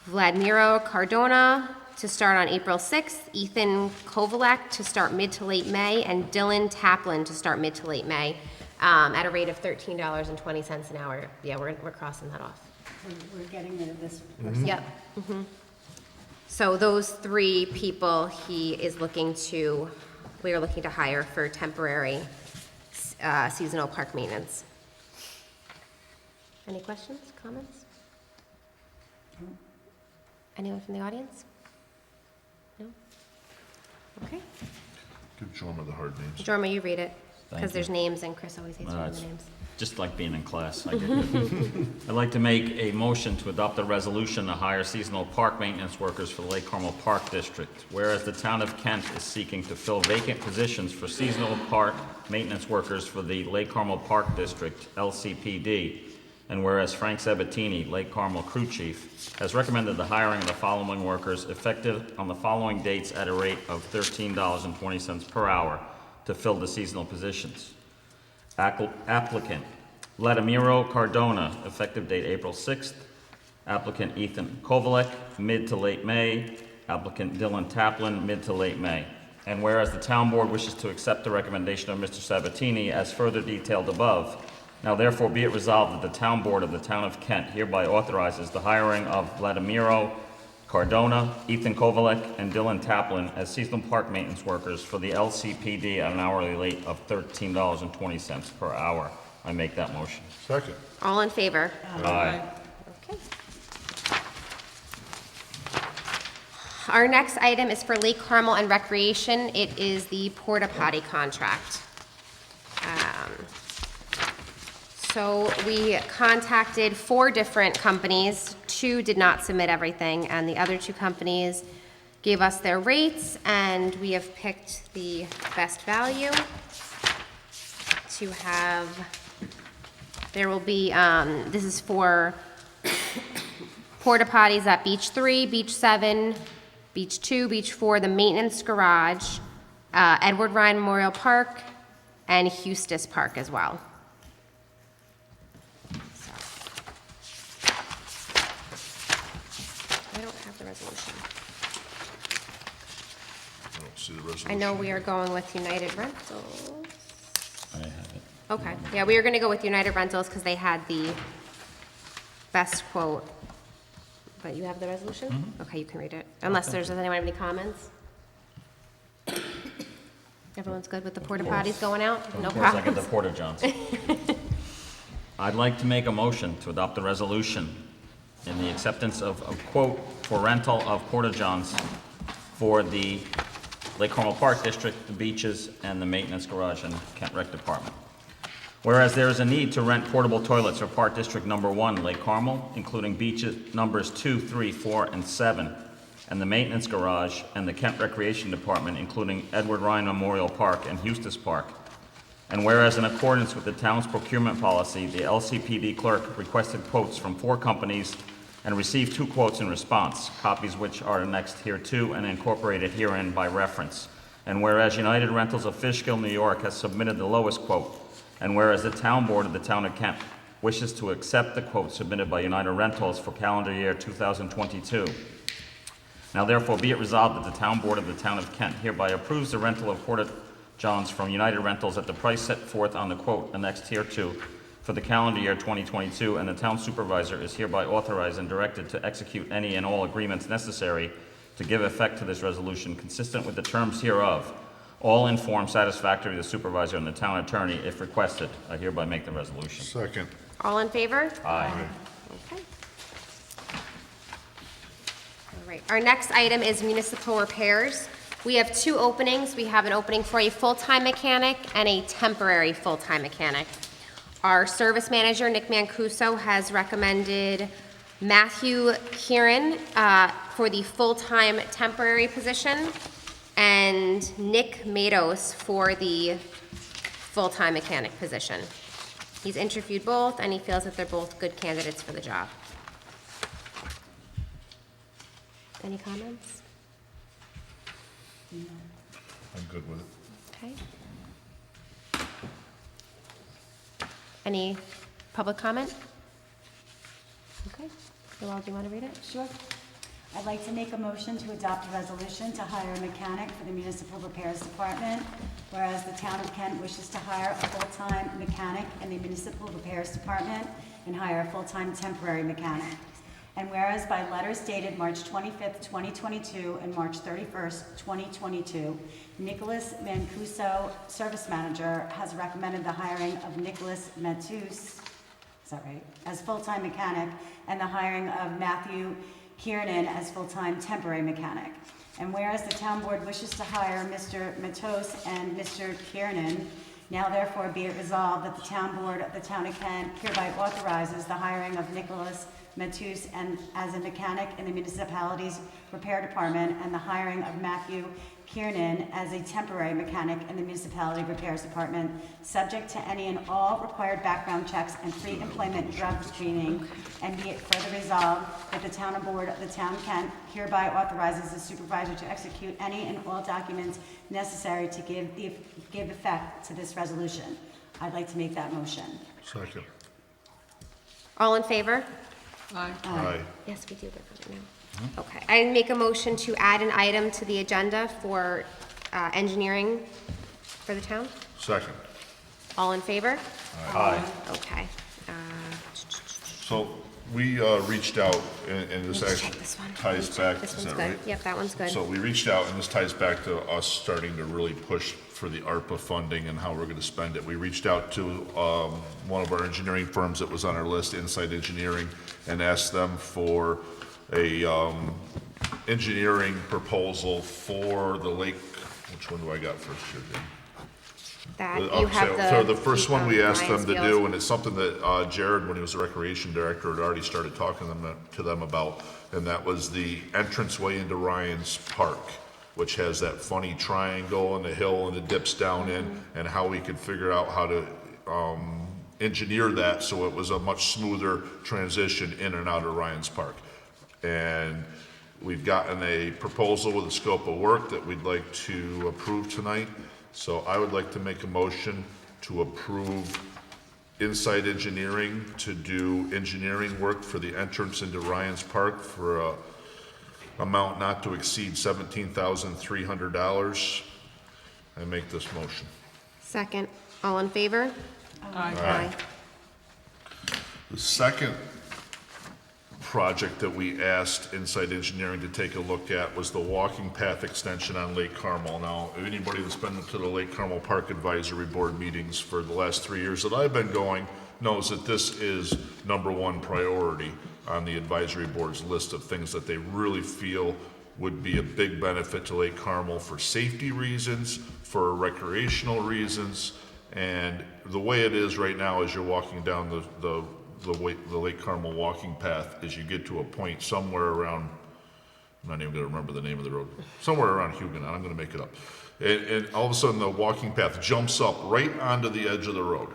Vladimiro Cardona to start on April 6th, Ethan Kovalek to start mid to late May, and Dylan Taplin to start mid to late May, at a rate of $13.20 an hour. Yeah, we're crossing that off. We're getting rid of this person. Yep. So those three people we are looking to hire for temporary seasonal park maintenance. Any questions, comments? Anyone from the audience? No? Okay. Give Jorma the hard names. Jorma, you read it, Thank because you. there's names and Chris always hates reading the It's names. just like being in class. I get it. I'd like to make a motion to adopt a resolution to hire seasonal park maintenance workers for the Lake Carmel Park District. Whereas the town of Kent is seeking to fill vacant positions for seasonal park maintenance workers for the Lake Carmel Park District, LCPD. And whereas Frank Sabatini, Lake Carmel Crew Chief, has recommended the hiring of the following workers effective on the following dates at a rate of $13.20 per hour to fill the seasonal positions. Applicant, Vladimiro Cardona, effective date April 6th. Applicant Ethan Kovalek, mid to late May. Applicant Dylan Taplin, mid to late May. And whereas the town board wishes to accept the recommendation of Mr. Sabatini as further detailed above, now therefore be it resolved that the town board of the town of Kent hereby authorizes the hiring of Vladimiro Cardona, Ethan Kovalek, and Dylan Taplin as seasonal park maintenance workers for the LCPD at an hourly rate of $13.20 per hour. I make that motion. Second. All in favor? Aye. Okay. Our next item is for Lake Carmel and Recreation. It is the Porta Potty contract. So we contacted 4 different companies. 2 did not submit everything, and the other 2 companies gave us their rates, and we have picked the best value to have. There will be, this is for porta potties at Beach 3, Beach 7, Beach 2, Beach 4, the maintenance garage, Edward Ryan Memorial Park, and Eustis Park as well. So. I don't have the resolution. I don't see the resolution. I know we are going with United Rentals. I have it. Okay, yeah, we were gonna go with United Rentals because they had the best quote. But you have the resolution? Okay, you can read it. Unless does anyone have any comments? Everyone's good with the porta potties going out? No Of course, I get problems? the Porta Johns. I'd like to make a motion to adopt the resolution in the acceptance of a quote for rental of Porta Johns for the Lake Carmel Park District, the beaches, and the maintenance garage and Kent Rec Department. Whereas there is a need to rent portable toilets for Park District Number 1, Lake Carmel, including beaches numbers 2, 3, 4, and 7, and the maintenance garage and the Kent Recreation Department, including Edward Ryan Memorial Park and Eustis Park. And whereas in accordance with the town's procurement policy, the LCPD clerk requested quotes from 4 companies and received 2 quotes in response, copies which are annexed hereto and incorporated herein by reference. And whereas United Rentals of Fishkill, New York has submitted the lowest quote, and whereas the town board of the town of Kent wishes to accept the quote submitted by United Rentals for calendar year 2022. Now therefore be it resolved that the town board of the town of Kent hereby approves the rental of porta johns from United Rentals at the price set forth on the quote annexed hereto for the calendar year 2022, and the town supervisor is hereby authorized and directed to execute any and all agreements necessary to give effect to this resolution consistent with the terms hereof, all in form satisfactory to the supervisor and the town attorney if requested. I hereby make the resolution. Second. All in favor? Aye. Okay. All right, our next item is municipal repairs. We have 2 openings. We have an opening for a full-time mechanic and a temporary full-time mechanic. Our service manager, Nick Mancuso, has recommended Matthew Kieran for the full-time temporary position, and Nick Matos for the full-time mechanic position. He's interviewed both, and he feels that they're both good candidates for the job. Any comments? I'm good with it. Okay. Any public comment? Okay. Noel, do you want to read it? Sure. I'd like to make a motion to adopt a resolution to hire a mechanic for the Municipal Repairs Department, whereas the town of Kent wishes to hire a full-time mechanic in the Municipal Repairs Department and hire a full-time temporary mechanic. And whereas by letters dated March 25th, 2022 and March 31st, 2022, Nicholas Mancuso, Service Manager, has recommended the hiring of Nicholas Matus, is that right, as full-time mechanic, and the hiring of Matthew Kiernan as full-time temporary mechanic. And whereas the town board wishes to hire Mr. Matos and Mr. Kiernan, now therefore be it resolved that the town board of the town of Kent hereby authorizes the hiring of Nicholas Matus and as a mechanic in the municipality's repair department, and the hiring of Matthew Kiernan as a temporary mechanic in the municipality repairs department, subject to any and all required background checks and pre-employment drug screening. And be it further resolved that the town board of the town of Kent hereby authorizes the supervisor to execute any and all documents necessary to give effect to this resolution. I'd like to make that motion. Second. All in favor? Aye. Aye. Yes, we do get that now. Okay, I make a motion to add an item to the agenda for engineering for the town. Second. All in favor? Aye. Okay. So we reached out, and this Let's check actually this one. ties back, This is one's that good. right? Yep, that one's good. So we reached out, and this ties back to us starting to really push for the Arpa funding and how we're gonna spend it. We reached out to one of our engineering firms that was on our list, Insight Engineering, and asked them for a engineering proposal for the lake. Which one do I got first here, Jim? That you have So the first one we asked them Lions to Field. do, and it's something that Jared, when he was the recreation director, had already started talking to them about, and that was the entranceway into Ryan's Park, which has that funny triangle and the hill and it dips down in, and how we could figure out how to engineer that so it was a much smoother transition in and out of Ryan's Park. And we've gotten a proposal with a scope of work that we'd like to approve tonight. So I would like to make a motion to approve Insight Engineering to do engineering work for the entrance into Ryan's Park for a amount not to exceed $17,300. I make this motion. Second, all in favor? Aye. The second project that we asked Insight Engineering to take a look at was the walking path extension on Lake Carmel. Now, anybody that's been to the Lake Carmel Park Advisory Board meetings for the last 3 years that I've been going knows that this is #1 priority on the advisory board's list of things that they really feel would be a big benefit to Lake Carmel for safety reasons, for recreational reasons, and the way it is right now as you're walking down the Lake Carmel walking path is you get to a point somewhere around, I'm not even gonna remember the name of the road, somewhere around Huguenot, I'm gonna make it up. And all of a sudden the walking path jumps up right onto the edge of the road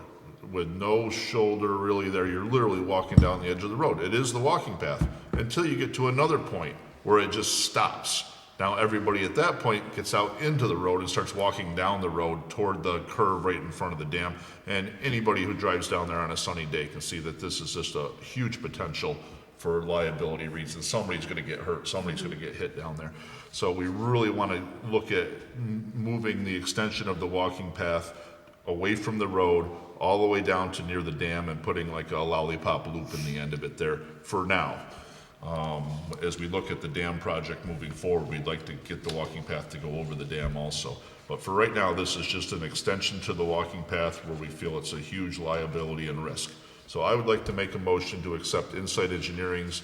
with no shoulder really there. You're literally walking down the edge of the road. It is the walking path until you get to another point where it just stops. Now everybody at that point gets out into the road and starts walking down the road toward the curve right in front of the dam. And anybody who drives down there on a sunny day can see that this is just a huge potential for liability reasons. Somebody's gonna get hurt, somebody's gonna get hit down there. So we really wanna look at moving the extension of the walking path away from the road all the way down to near the dam and putting like a lollipop loop in the end of it there for now. As we look at the dam project moving forward, we'd like to get the walking path to go over the dam also. But for right now, this is just an extension to the walking path where we feel it's a huge liability and risk. So I would like to make a motion to accept Insight Engineering's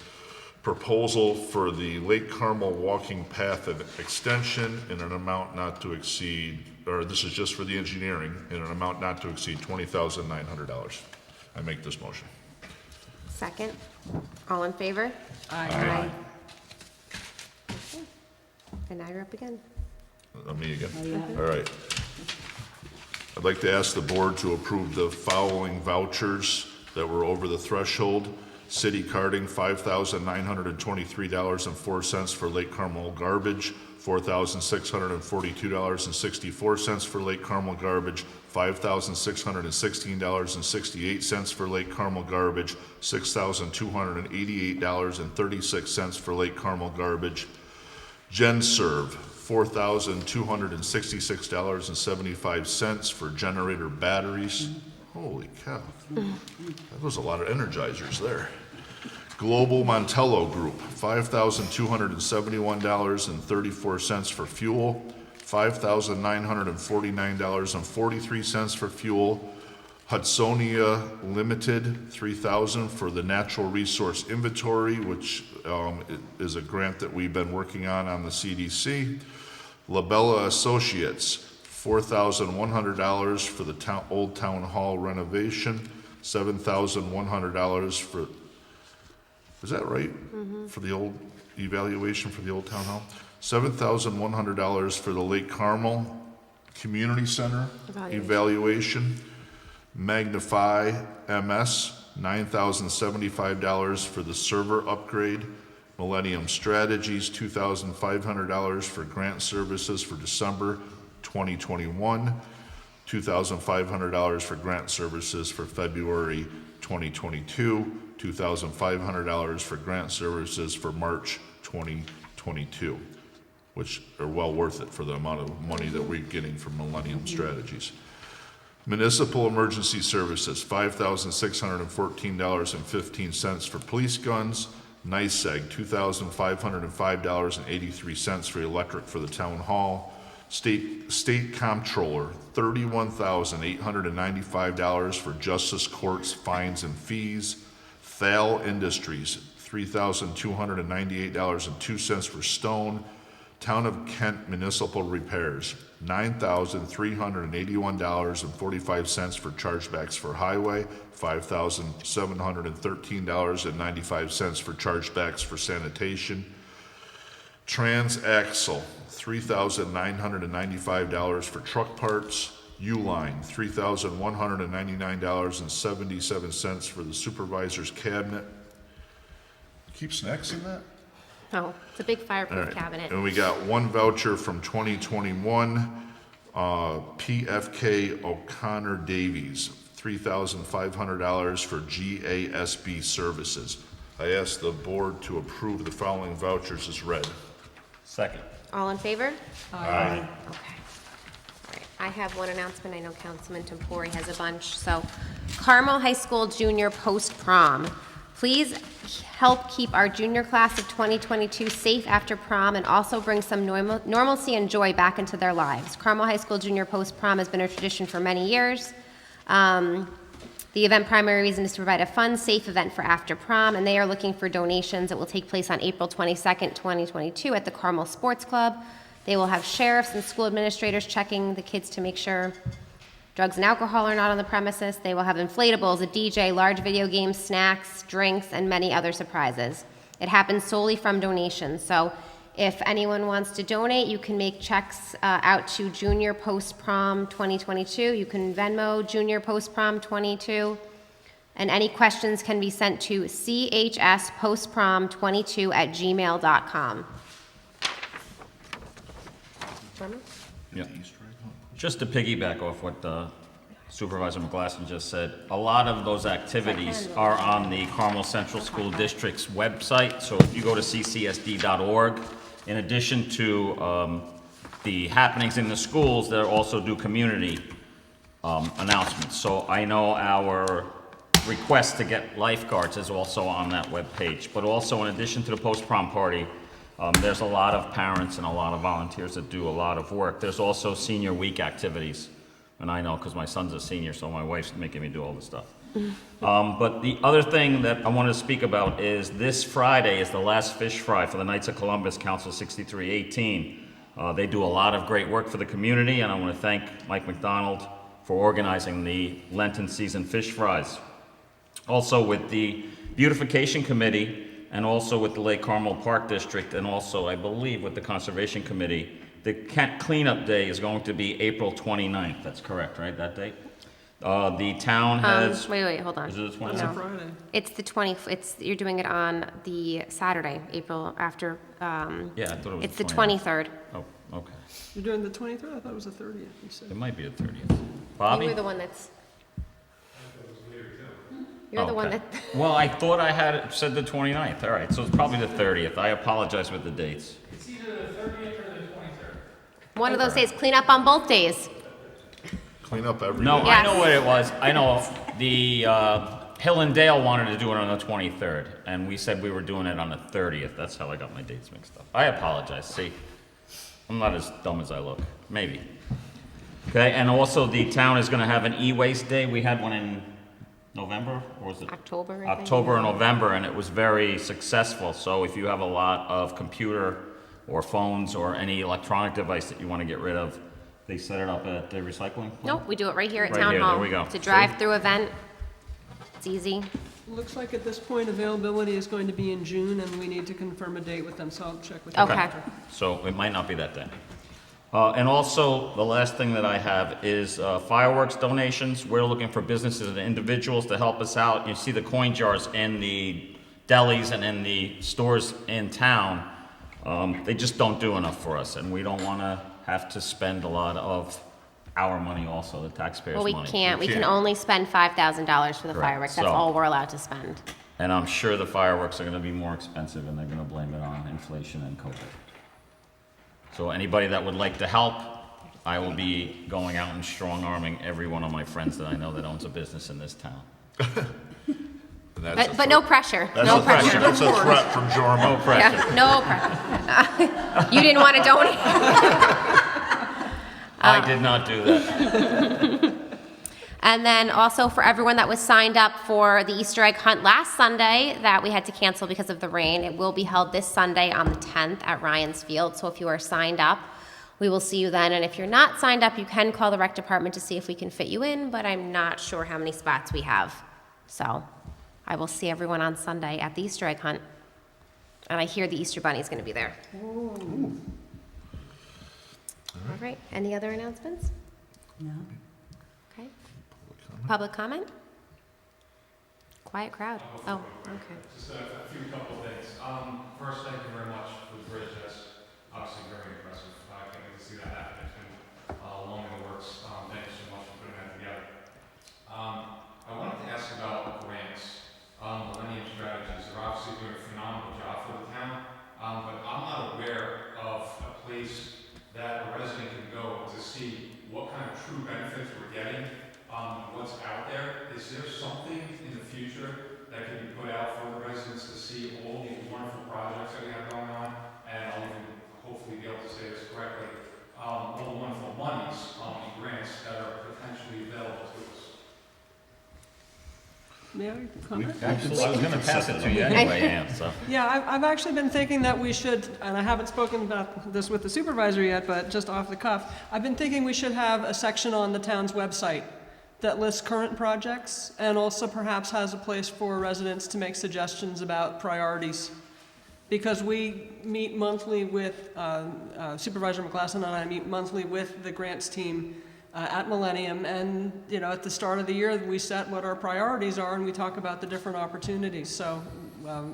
proposal for the Lake Carmel walking path extension in an amount not to exceed, or this is just for the engineering, in an amount not to exceed $20,900. I make this motion. Second, all in favor? Aye. Okay. And now you're up again. Me again. All right. I'd like to ask the board to approve the following vouchers that were over the threshold. City carding, $5,923.04 for Lake Carmel garbage, $4,642.64 for Lake Carmel garbage, $5,616.68 for Lake Carmel garbage, $6,288.36 for Lake Carmel garbage. GenServe, $4,266.75 for generator batteries. Holy cow. That was a lot of energizers there. Global Montello Group, $5,271.34 for fuel, $5,949.43 for fuel. Hudsonia Limited, $3,000 for the natural resource inventory, which is a grant that we've been working on the CDC. Labella Associates, $4,100 for the old town hall renovation, $7,100 for, is that right? For the old evaluation for the old town hall? $7,100 for the Lake Carmel Community Center evaluation. Magnify MS, $9,075 for the server upgrade. Millennium Strategies, $2,500 for grant services for December 2021, $2,500 for grant services for February 2022, $2,500 for grant services for March 2022, which are well worth it for the amount of money that we're getting from Millennium Strategies. Municipal Emergency Services, $5,614.15 for police guns. NYSEG, $2,505.83 for electric for the town hall. State Comptroller, $31,895 for justice courts, fines and fees. Thal Industries, $3,298.02 for stone. Town of Kent Municipal Repairs, $9,381.45 for chargebacks for highway, $5,713.95 for chargebacks for sanitation. Transaxle, $3,995 for truck parts. U-Line, $3,199.77 for the supervisor's cabinet. Keep snacks in that? Oh, it's a big All fireproof right. cabinet. And we got one voucher from 2021, PFK O'Connor Davies, $3,500 for GASB services. I ask the board to approve the following vouchers as read. Second. All in favor? Aye. Okay. All right. I have one announcement. I know Councilman Tempori has a bunch. So Carmel High School Junior Post-Prom. Please help keep our junior class of 2022 safe after prom and also bring some normalcy and joy back into their lives. Carmel High School Junior Post-Prom has been a tradition for many years. The event primary reason is to provide a fun, safe event for after prom, and they are looking for donations. It will take place on April 22nd, 2022 at the Carmel Sports Club. They will have sheriffs and school administrators checking the kids to make sure drugs and alcohol are not on the premises. They will have inflatables, a DJ, large video games, snacks, drinks, and many other surprises. It happens solely from donations. So if anyone wants to donate, you can make checks out to Junior Post Prom 2022. You can Venmo Junior Post Prom 22. And any questions can be sent to chspostprom22@gmail.com. Yeah. Just to piggyback off what Supervisor McGlasson just said, a lot of those activities are on the Carmel Central School District's website. So if you go to ccsd.org, in addition to the happenings in the schools, they also do community announcements. So I know our request to get lifeguards is also on that webpage. But also, in addition to the post-prom party, there's a lot of parents and a lot of volunteers that do a lot of work. There's also senior week activities. And I know because my son's a senior, so my wife's making me do all this stuff. But the other thing that I wanted to speak about is this Friday is the last fish fry for the Knights of Columbus Council 6318. They do a lot of great work for the community, and I want to thank Mike McDonald for organizing the Lenten season fish fries. Also with the Beautification Committee, and also with the Lake Carmel Park District, and also, I believe, with the Conservation Committee, the Kent Cleanup Day is going to be April 29th. That's correct, right, that date? The town has... Wait, hold on. Is it the 29th? It's a No. Friday. It's the 20, you're doing it on the Saturday, April after, Yeah, I thought it was it's the 29th. 23rd. Oh, okay. You're doing the 23rd? I thought it was the 30th, you said. It might be the 30th. You Bobby? were the one that's... You're the one Okay. that, Well, I thought I had it said the 29th. All right, so it's probably the 30th. I apologize with the dates. It's either the 30th or the 23rd. one of those days, clean up on both days. Clean up every No, day. I know what it was. I know the Hill and Dale wanted to do it on the 23rd, and we said we were doing it on the 30th. That's how I got my dates mixed up. I apologize. See, I'm not as dumb as I look. Maybe. Okay, and also the town is going to have an e-waste day. We had one in November, or was it? October, I think. October or November, and it was very successful. So if you have a lot of computer or phones or any electronic device that you want to get rid of, they set it up at the recycling plant? Nope, we do it right here at Right Town here, Hall. there we go. It's a drive-through event. It's easy. Looks like at this point availability is going to be in June, and we need to confirm a date with them, so I'll check with you Okay. after. So it might not be that day. And also, the last thing that I have is fireworks donations. We're looking for businesses and individuals to help us out. You see the coin jars in the delis and in the stores in town. They just don't do enough for us, and we don't want to have to spend a lot of our money also, the taxpayers' Well, money. we can't. We can can't. only spend $5,000 for the Correct. fireworks. That's So- all we're allowed to spend. And I'm sure the fireworks are going to be more expensive, and they're going to blame it on inflation and COVID. So anybody that would like to help, I will be going out and strong-arming every one of my friends that I know that owns a business in this town. And that's a But no threat. pressure. That's No a threat. pressure. That's a threat from Jorma. No pressure. Yeah, no pressure. You didn't want to donate? I did not do that. And then also for everyone that was signed up for the Easter egg hunt last Sunday that we had to cancel because of the rain, it will be held this Sunday on the 10th at Ryan's Field. So if you are signed up, we will see you then. And if you're not signed up, you can call the rec department to see if we can fit you in, but I'm not sure how many spots we have. So I will see everyone on Sunday at the Easter egg hunt. And I hear the Easter Bunny is going to be there. All right, any other announcements? No. Okay. Public comment? Quiet crowd. Oh, okay. Just a few couple of things. First, thank you very much for the bridge. That's obviously very impressive. I can't wait to see that happen. It's been long in the works. Thank you so much for putting that together. I wanted to ask about grants, Millennium Strategies. They're obviously doing a phenomenal job for the town, but I'm not aware of a place that a resident can go to see what kind of true benefits we're getting, what's out there. Is there something in the future that can be put out for the residents to see all these wonderful projects that we have going on? And I'll even hopefully be able to say this correctly, all the wonderful monies and grants that are potentially available to us. May I comment? I was gonna pass it to you anyway, Ann, so. Yeah, I've actually been thinking that we should, and I haven't spoken about this with the supervisor yet, but just off the cuff, I've been thinking we should have a section on the town's website that lists current projects and also perhaps has a place for residents to make suggestions about priorities. Because we meet monthly with, Supervisor McGlasson and I meet monthly with the grants team at Millennium, and, you know, at the start of the year, we set what our priorities are, and we talk about the different opportunities. So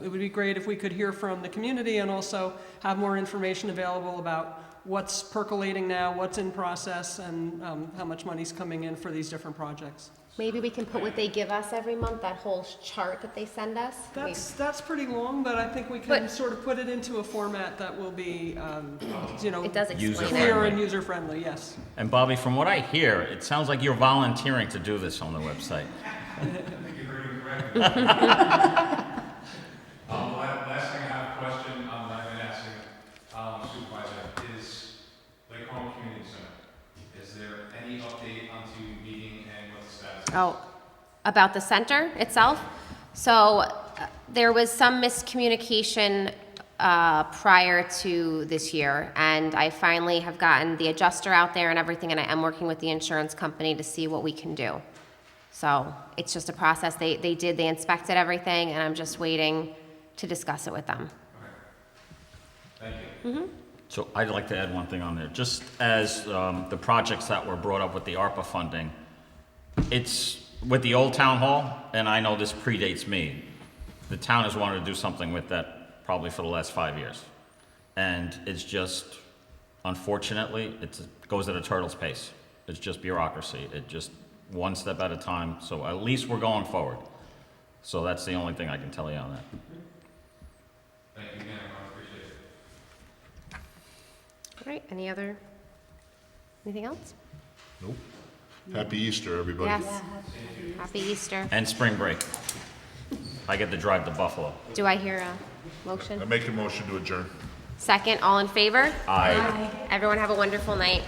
it would be great if we could hear from the community and also have more information available about what's percolating now, what's in process, and how much money's coming in for these different projects. Maybe we can put what they give us every month, that whole chart that they send us. That's pretty long, but I think we can But- sort of put it into a format that will be, you know, It does explain User it. clear and user-friendly, yes. And Bobby, from what I hear, it sounds like you're volunteering to do this on the website. I think you heard him correctly. Last thing I have a question that I've been asking Supervisor is Lake Home Community Center. Is there any update onto meeting and what the status is? Oh, about the center itself? So there was some miscommunication prior to this year, and I finally have gotten the adjuster out there and everything, and I am working with the insurance company to see what we can do. So it's just a process. They inspected everything, and I'm just waiting to discuss it with them. Thank you. So I'd like to add one thing on there. Just as the projects that were brought up with the Arpa funding, it's with the old town hall, and I know this predates me, the town has wanted to do something with that probably for the last 5 years. And it's just, unfortunately, it goes at a turtle's pace. It's just bureaucracy. It just one step at a time. So at least we're going forward. So that's the only thing I can tell you on that. Thank you again, I appreciate it. All right, anything else? Nope. Happy Easter, everybody. Yes. Happy Easter. And spring break. I get to drive to Buffalo. Do I hear a motion? I make a motion to adjourn. Second, all in favor? Aye. Everyone have a wonderful night.